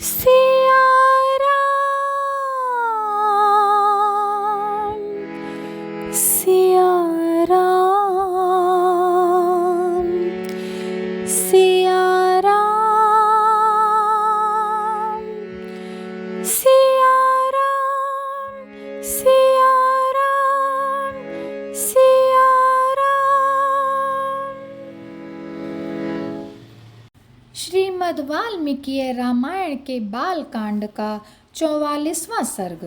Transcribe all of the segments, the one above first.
सिया राम, सिया राम, सिया राम, सिया राम, सिया राम, सिया राम। श्रीमद् वाल्मीकि रामायण के बालकांड का 44वां सर्ग,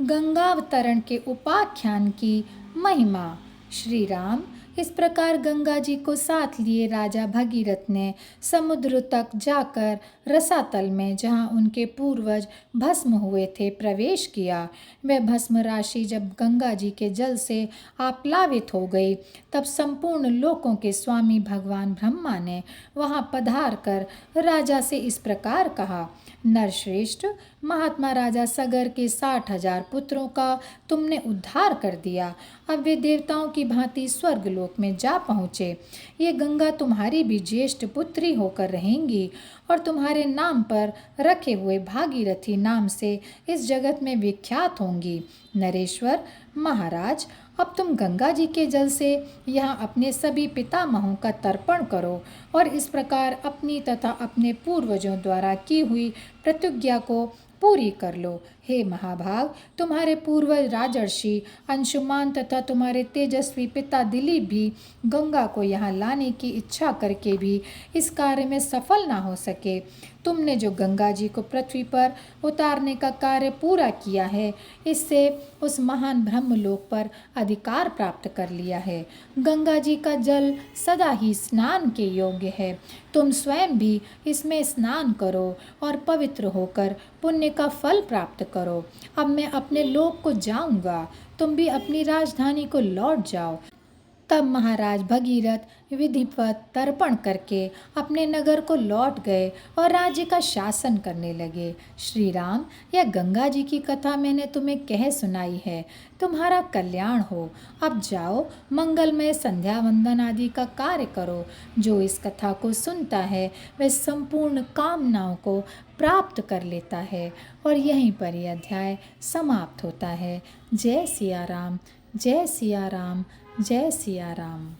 गंगावतरण के उपाख्यान की महिमा। श्री राम इस प्रकार गंगा जी को साथ लिए राजा भगीरथ ने समुद्र तक जाकर रसातल में, जहाँ उनके पूर्वज भस्म हुए थे, प्रवेश किया। वह भस्म राशि जब गंगा जी के जल से आप्लावित हो गई, तब संपूर्ण लोकों के स्वामी भगवान ब्रह्मा ने वहां पधार कर राजा से इस प्रकार कहा। नरश्रेष्ठ, महात्मा राजा सगर के 60,000 पुत्रों का तुमने उद्धार कर दिया। अब वे देवताओं की भांति स्वर्गलोक में जा पहुँचे। ये गंगा तुम्हारी भी ज्येष्ठ पुत्री होकर रहेंगी और तुम्हारे नाम पर रखे हुए भागीरथी नाम से इस जगत में विख्यात होंगी। नरेश्वर महाराज, अब तुम गंगा जी के जल से यहाँ अपने सभी पितामहों का तर्पण करो और इस प्रकार अपनी तथा अपने पूर्वजों द्वारा की हुई प्रतिज्ञा को पूरी कर लो। हे महाभाग, तुम्हारे पूर्वज राजर्षि अंशुमान तथा तुम्हारे तेजस्वी पिता दिलीप भी गंगा को यहाँ लाने की इच्छा करके भी इस कार्य में सफल ना हो सके। तुमने जो गंगा जी को पृथ्वी पर उतारने का कार्य पूरा किया है, इससे उस महान ब्रह्मलोक पर अधिकार प्राप्त कर लिया है। गंगा जी का जल सदा ही स्नान के योग्य है। तुम स्वयं भी इसमें स्नान करो और पवित्र होकर पुण्य का फल प्राप्त करो। अब मैं अपने लोक को जाऊंगा, तुम भी अपनी राजधानी को लौट जाओ। तब महाराज भगीरथ विधिवत तर्पण करके अपने नगर को लौट गए और राज्य का शासन करने लगे। श्री राम, यह गंगा जी की कथा मैंने तुम्हें कह सुनाई है। तुम्हारा कल्याण हो। अब जाओ, मंगलमय संध्या वंदन आदि का कार्य करो। जो इस कथा को सुनता है वह संपूर्ण कामनाओं को प्राप्त कर लेता है। और यहीं पर यह अध्याय समाप्त होता है। जय सिया राम, जय सिया राम, जय सिया राम।